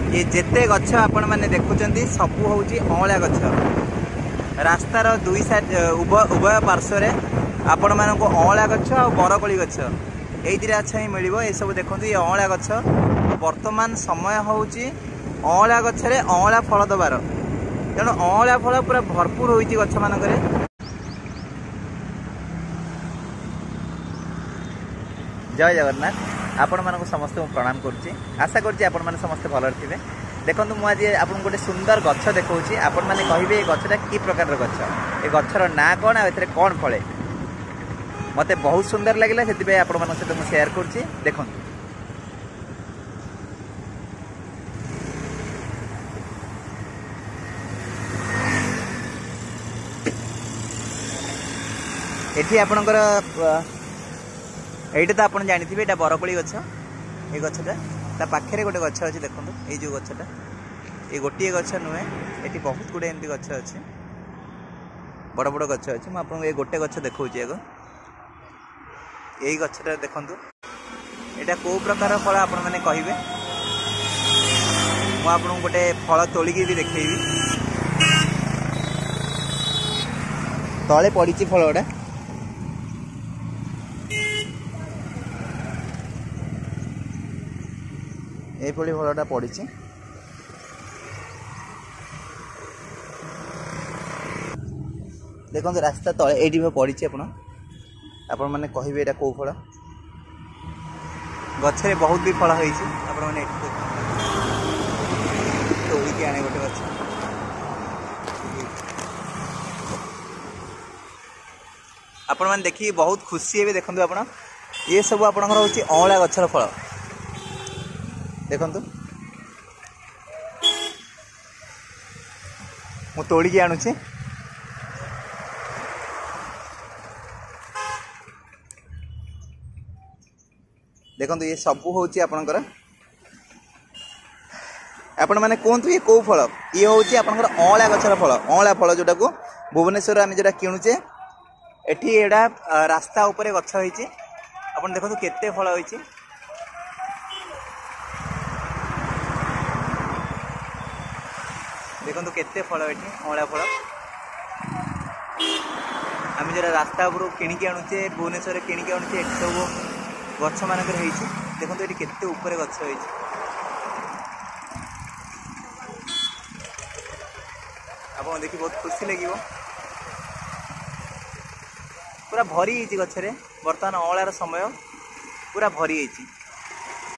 ये जेते गछ आपण माने देखुचंती सबु होउची अँवला गछ। रास्तार दुई साइड उभय पार्श्व रे आपण मानको अँवला गछ और बरकोली गछ एइतिरे अच्छा ही मिलिबो। ए सब देखंतु ये अँवला गछ वर्तमान समय होउची अँवला गछ रे अँवला फल दबार, तेणु अँवला फल पूरा भरपूर होइची गछ मानकरे। जय जगन्नाथ। आपण मानक समस्त प्रणाम करुच्ची। आशा करुच्ची आपण माने समस्त भल थे। देखो मुझे आपन गोटे सुंदर गछ देखौची, आपण माने कहिबे गछटा की प्रकार गछ, ए गछर ना कौन आ एथरे कौन फले। मते बहुत सुंदर लगिला सेति आपण मानक सहित मु शेयर करुच्ची। देखो एठी आपनकर एटा तो आपन जानिथिबे एटा बरकोली गछ। ए गछटा ता पाखरे गोटे गछ अछि देखंतु। ए जो गछटा ए गोटिए गछ नुहे, एठी बहुत गुडे एंती गछ अछि, बड़ बड़ गछ अछि। म आपन ए गोटे गछ देखौची एगो। एई गछटा देखंतु, एटा को प्रकार फल आपन माने कहिबे। म आपन गोटे फल तोली के भी देखैबी। तळे पडिची फलडा ये फलटा पड़ी। देखो रास्ता तले ये पड़ी आपण मैंने कहे यहाँ कौ फल। गछरे बहुत भी फल होती तोड़िकी आने गोटे गछ। आपण मैंने देखिए बहुत खुशी है। देखो आप ये सब आपंकर हूँ अँवला गछर फल। देखंतु मु तोड़ी के आणुची। देखंतु ये सब होची आपनकर। आपण माने कोंतु ये को फल, ये होची आपनकर अँवला गछर फल। अँवला फल जोटा को भुवनेश्वर आमे जोटा किणुचे, एठी एडा रास्ता ऊपर गछ होईची। आपण देखंतु केते फल होईची। देखो केते फल ये अँवला फल। आम जो रास्ता उपर किणिकी आणुचे भुवनेश्वर किणिकी आणुचे सब गछ मानक देखो ये केते ऊपर गछ होईची। आप देखी बहुत खुशी लगे। पूरा भरी गछरे बर्तमान अँवलार समय पूरा भरी।